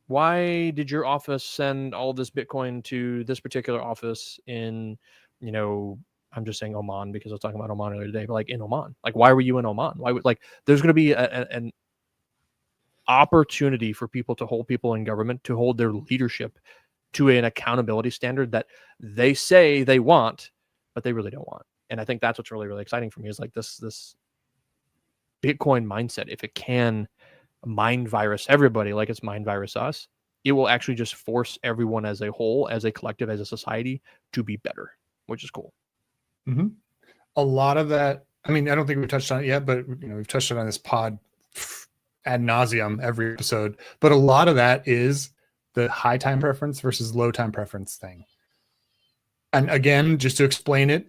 Why did your office send all this Bitcoin to this particular office in, I'm just saying Oman because I was talking about Oman earlier today, but like in Oman, like why were you in Oman? Why would there's going to be an opportunity for people to hold people in government, to hold their leadership to an accountability standard that they say they want, but they really don't want. And I think that's what's really, really exciting for me is like this Bitcoin mindset. If it can mind virus everybody like it's mind virus us, it will actually just force everyone as a whole, as a collective, as a society to be better, which is cool. Mm-hmm. A lot of that, I mean, I don't think we've touched on it yet, but we've touched on this pod ad nauseum every episode. But a lot of that is the high time preference versus low time preference thing. And again, just to explain it,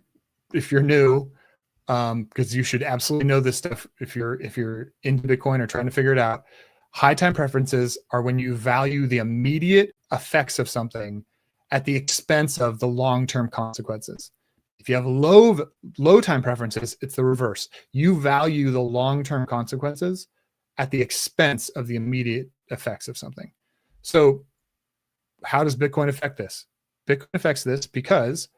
if you're new, because you should absolutely know this stuff if you're into Bitcoin or trying to figure it out. High time preferences are when you value the immediate effects of something at the expense of the long-term consequences. If you have low time preferences, it's the reverse. You value the long-term consequences at the expense of the immediate effects of something. So how does Bitcoin affect this? Bitcoin affects this because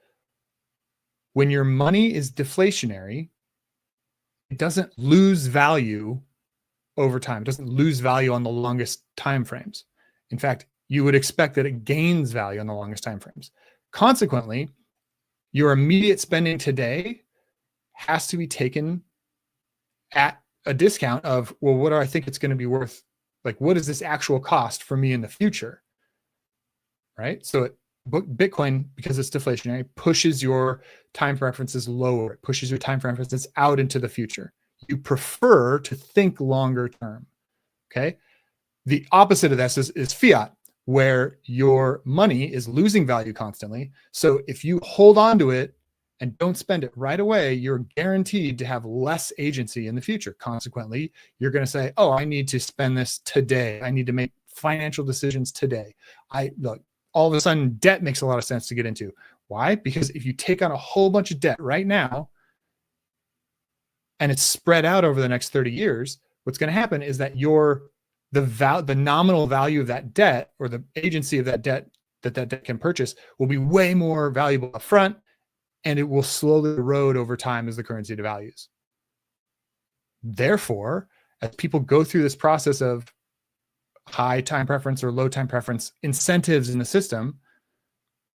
when your money is deflationary, it doesn't lose value over time. It doesn't lose value on the longest time frames. In fact, you would expect that it gains value on the longest time frames. Consequently, your immediate spending today has to be taken at a discount of, well, what do I think it's going to be worth? Like, what is this actual cost for me in the future? Right? So Bitcoin, because it's deflationary, pushes your time preferences lower. It pushes your time preferences out into the future. You prefer to think longer term. Okay. The opposite of this is fiat, where your money is losing value constantly. So if you hold on to it and don't spend it right away, you're guaranteed to have less agency in the future. Consequently, you're going to say, oh, I need to spend this today. I need to make financial decisions today. Look, all of a sudden, debt makes a lot of sense to get into. Why? Because if you take on a whole bunch of debt right now, and it's spread out over the next 30 years, what's going to happen is that the nominal value of that debt, or the agency of that debt that debt can purchase, will be way more valuable up front, and it will slowly erode over time as the currency devalues. Therefore, as people go through this process of high time preference or low time preference incentives in the system,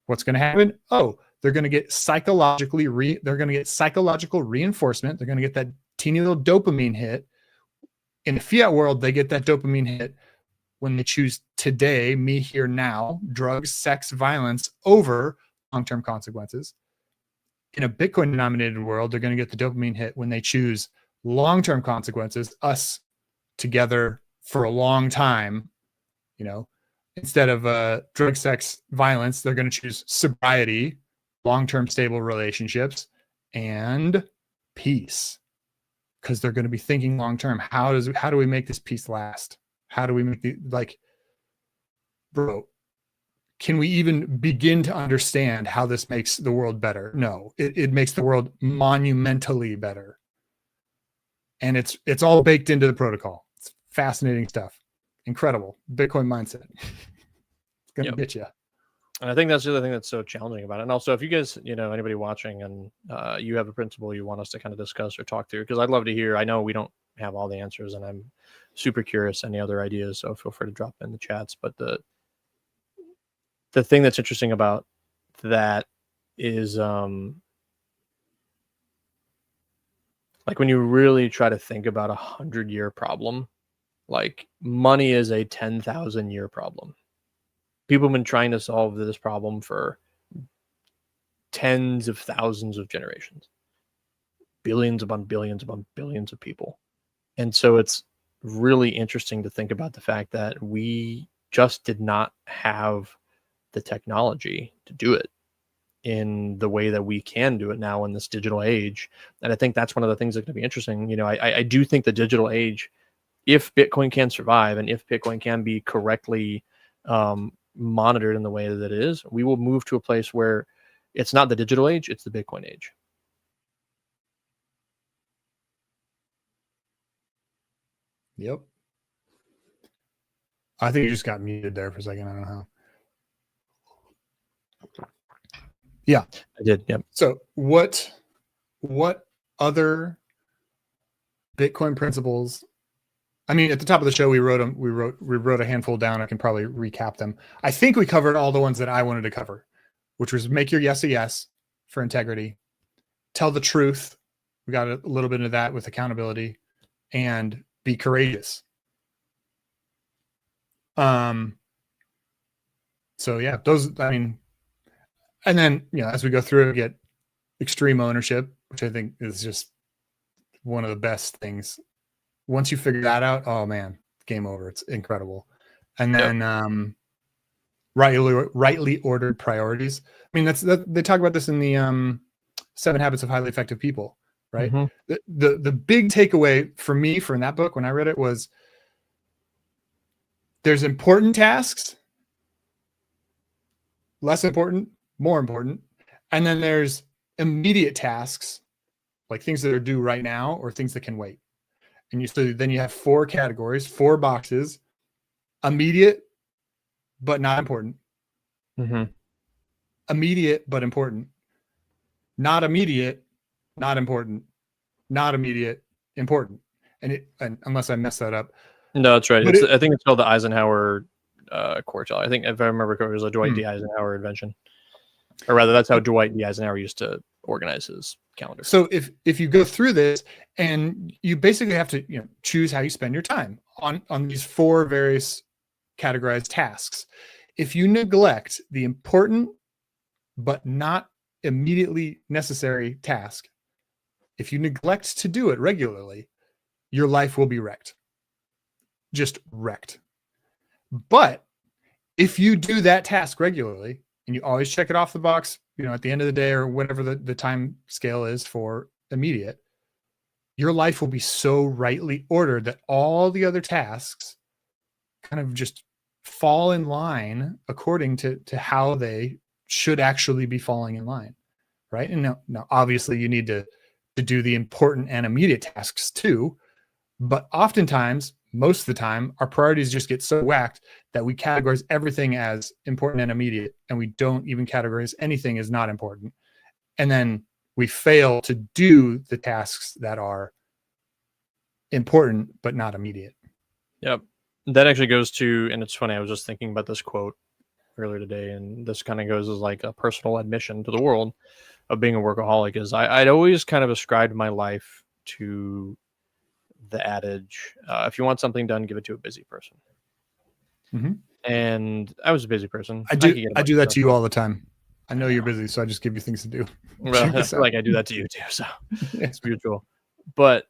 what's going to happen? Oh, they're going to get psychological reinforcement. They're going to get that teeny little dopamine hit. In the fiat world, they get that dopamine hit when they choose today, me here now, drugs, sex, violence over long-term consequences. In a Bitcoin denominated world, they're going to get the dopamine hit when they choose long-term consequences, us together for a long time. Instead of drug, sex, violence, they're going to choose sobriety, long-term stable relationships, and peace, because they're going to be thinking long-term. How do we make this peace last? How do we make bro, can we even begin to understand how this makes the world better? No, it makes the world monumentally better. And it's all baked into the protocol. It's fascinating stuff. Incredible. Bitcoin mindset. It's going to get you. And I think that's the other thing that's so challenging about it. And also, if you guys, anybody watching and you have a principle you want us to kind of discuss or talk through, because I'd love to hear. I know we don't have all the answers, and I'm super curious any other ideas. So feel free to drop in the chats. But the thing that's interesting about that is like when you really try to think about 100-year problem, like money is a 10,000-year problem. People have been trying to solve this problem for tens of thousands of generations, billions upon billions upon billions of people. And so it's really interesting to think about the fact that we just did not have the technology to do it in the way that we can do it now in this digital age. And I think that's one of the things that could be interesting. I do think the digital age, if Bitcoin can survive and if Bitcoin can be correctly monitored in the way that it is, we will move to a place where it's not the digital age, it's the Bitcoin age. Yep. I think you just got muted there for a second. I don't know how. Yeah. I did. Yep. So what other Bitcoin principles? I mean, at the top of the show, we wrote them. We wrote a handful down. I can probably recap them. I think we covered all the ones that I wanted to cover, which was make your yes a yes for integrity, tell the truth. We got a little bit of that with accountability, and be courageous. So yeah, those. I mean, and then as we go through, we get extreme ownership, which I think is just one of the best things. Once you figure that out, oh man, game over. It's incredible. And then rightly ordered priorities. I mean, they talk about this in the 7 Habits of Highly Effective People, right? Mm-hmm. The big takeaway for me from that book when I read it was there's important tasks, less important, more important, and then there's immediate tasks, like things that are due right now or things that can wait. And then you have 4 categories, 4 boxes: immediate but not important, immediate but important, not immediate, not important, not immediate, important. And unless I mess that up. No, that's right. I think it's called the Eisenhower quartile. I think if I remember correctly, it was a Dwight D. Eisenhower invention, or rather, that's how Dwight D. Eisenhower used to organize his calendar. So if you go through this, and you basically have to choose how you spend your time on these 4 various categorized tasks. If you neglect the important but not immediately necessary task, if you neglect to do it regularly, your life will be wrecked. Just wrecked. But if you do that task regularly and you always check it off the box, at the end of the day or whatever the time scale is for immediate, your life will be so rightly ordered that all the other tasks kind of just fall in line according to how they should actually be falling in line, right? And now obviously you need to do the important and immediate tasks too, but oftentimes, most of the time, our priorities just get so whacked that we categorize everything as important and immediate, and we don't even categorize anything as not important. And then we fail to do the tasks that are important but not immediate. Yep. That actually goes to, and it's funny, I was just thinking about this quote earlier today, and this kind of goes as like a personal admission to the world of being a workaholic. Is I'd always kind of ascribed my life to the adage, if you want something done, give it to a busy person. And I was a busy person. I do that to you all the time. I know you're busy, so I just give you things to do. Well, like I do that to you too, so it's mutual. But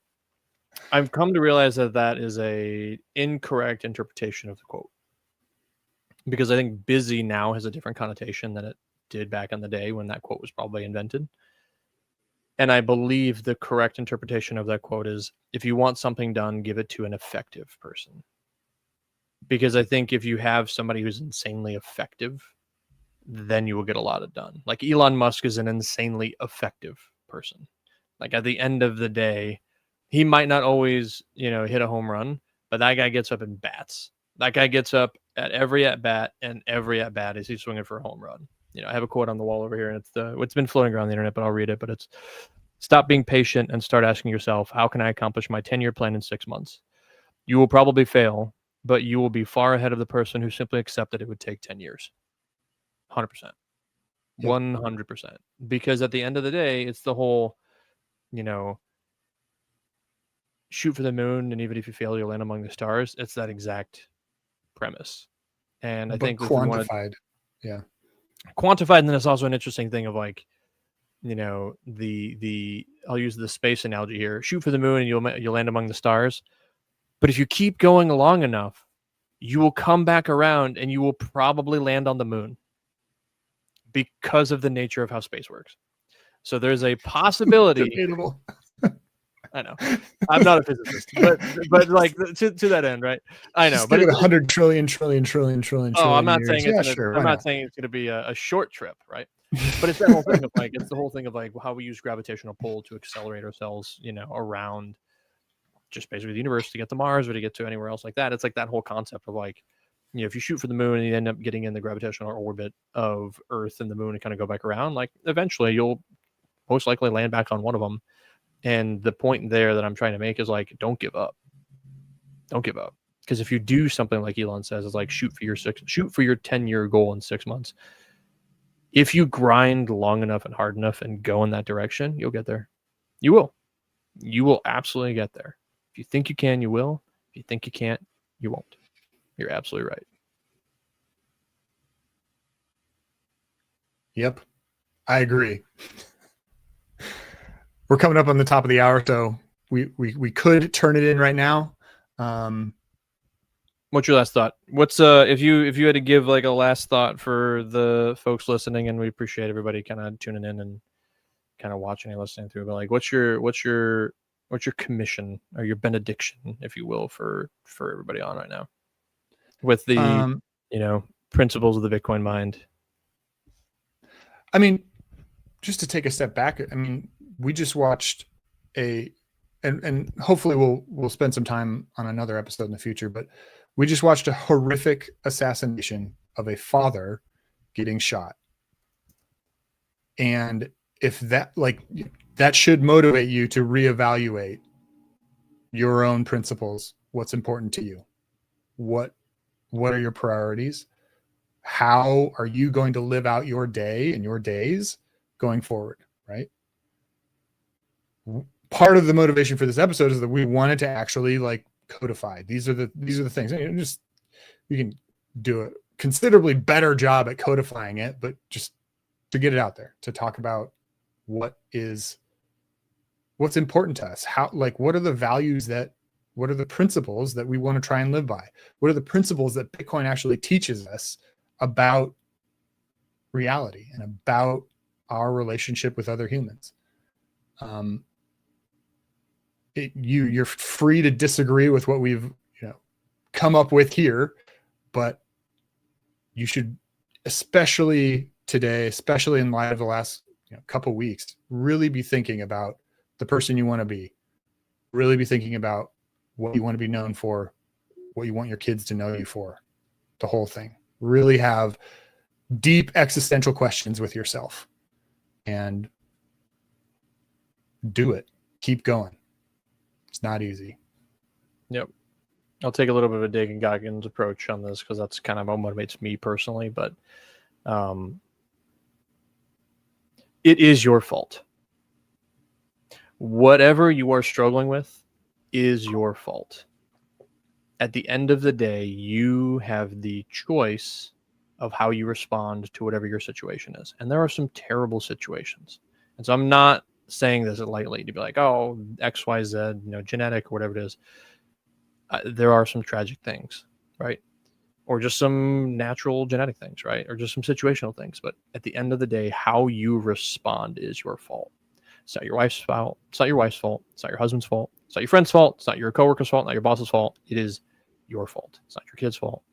I've come to realize that is a incorrect interpretation of the quote, because I think busy now has a different connotation than it did back in the day when that quote was probably invented. And I believe the correct interpretation of that quote is, if you want something done, give it to an effective person. Because I think if you have somebody who's insanely effective, then you will get a lot of done. Like Elon Musk is an insanely effective person. Like at the end of the day, he might not always, hit a home run, but that guy gets up and bats. That guy gets up at every at-bat, and every at-bat is he's swinging for a home run. I have a quote on the wall over here, and it's been floating around the internet, but I'll read it. But it's, stop being patient and start asking yourself, how can I accomplish my 10-year plan in 6 months? You will probably fail, but you will be far ahead of the person who simply accepted it would take 10 years. 100%. 100%. Because at the end of the day, it's the whole, shoot for the moon, and even if you fail, you'll land among the stars. It's that exact premise. And I think quantified. Quantified, and then it's also an interesting thing of like, the I'll use the space analogy here. Shoot for the moon and you'll land among the stars. But if you keep going long enough, you will come back around and you will probably land on the moon, because of the nature of how space works. So there's a possibility. I know. I'm not a physicist, but like to that end, right? I know. Just but it's 100 trillion. Oh, I'm not saying it's going to be a short trip, right? But it's that whole thing of like, it's the whole thing of like how we use gravitational pull to accelerate ourselves, around just basically the universe to get to Mars or to get to anywhere else like that. It's like that whole concept of like, if you shoot for the moon and you end up getting in the gravitational orbit of Earth and the moon and kind of go back around, like eventually you'll most likely land back on one of them. And the point there that I'm trying to make is like, don't give up. Don't give up. Because if you do something like Elon says, it's like shoot for your 10-year goal in 6 months. If you grind long enough and hard enough and go in that direction, you'll get there. You will. You will absolutely get there. If you think you can, you will. If you think you can't, you won't. You're absolutely right. Yep. I agree. We're coming up on the top of the hour, so we could turn it in right now. What's your last thought? What's if you had to give like a last thought for the folks listening, and we appreciate everybody kind of tuning in and kind of watching and listening through, but like what's your commission or your benediction, if you will, for everybody on right now with the principles of the Bitcoin mind? I mean, just to take a step back, I mean, we just watched and hopefully we'll spend some time on another episode in the future, but we just watched a horrific assassination of a father getting shot. And if that should motivate you to reevaluate your own principles, what's important to you, what are your priorities, how are you going to live out your day and your days going forward, right? Part of the motivation for this episode is that we wanted to actually like codify. These are the things. You can do a considerably better job at codifying it, but just to get it out there, to talk about what's important to us, what are the values what are the principles that we want to try and live by? What are the principles that Bitcoin actually teaches us about reality and about our relationship with other humans? You're free to disagree with what we've come up with here, but you should, especially today, especially in light of the last couple weeks, really be thinking about the person you want to be, really be thinking about what you want to be known for, what you want your kids to know you for, the whole thing. Really have deep existential questions with yourself and do it. Keep going. It's not easy. Yep. I'll take a little bit of a Dagan Goggins approach on this because that's kind of what motivates me personally, but it is your fault. Whatever you are struggling with is your fault. At the end of the day, you have the choice of how you respond to whatever your situation is. And there are some terrible situations. And so I'm not saying this lightly to be like, oh, X, Y, Z, genetic or whatever it is. There are some tragic things, right? Or just some natural genetic things, right? Or just some situational things. But at the end of the day, how you respond is your fault. It's not your wife's fault. It's not your wife's fault. It's not your husband's fault. It's not your friend's fault. It's not your coworker's fault. Not your boss's fault. It is your fault. It's not your kid's fault.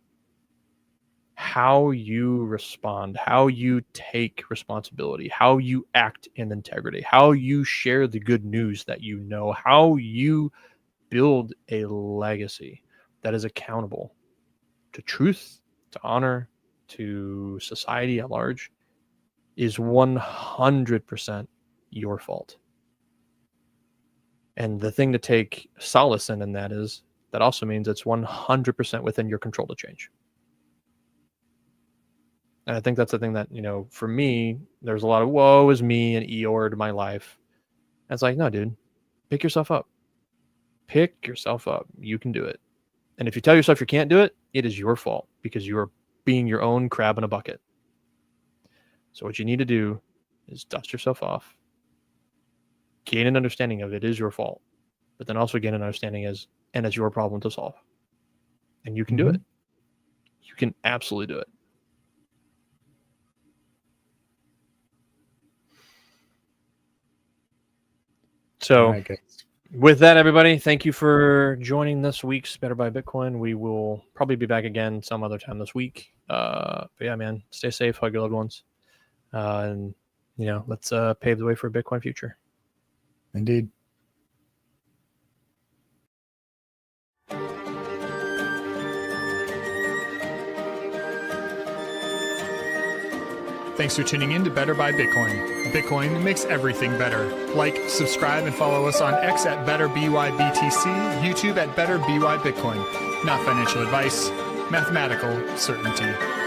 How you respond, how you take responsibility, how you act in integrity, how you share the good news that you know, how you build a legacy that is accountable to truth, to honor, to society at large is 100% your fault. And the thing to take solace in that is that also means it's 100% within your control to change. And I think that's the thing that, for me, there's a lot of woe is me and Eeyore to my life. And it's like, no, dude, pick yourself up. Pick yourself up. You can do it. And if you tell yourself you can't do it, it is your fault because you are being your own crab in a bucket. So what you need to do is dust yourself off, gain an understanding of it is your fault, but then also gain an understanding as, and it's your problem to solve. And you can do it. You can absolutely do it. So with that, everybody, thank you for joining this week's Better Buy Bitcoin. We will probably be back again some other time this week. But yeah, man, stay safe, hug your loved ones. And, let's pave the way for a Bitcoin future. Indeed. Thanks for tuning in to Better by Bitcoin. Bitcoin makes everything better. Like, subscribe, and follow us on X at BetterBYBTC, YouTube at BetterBYBitcoin. Not financial advice, mathematical certainty.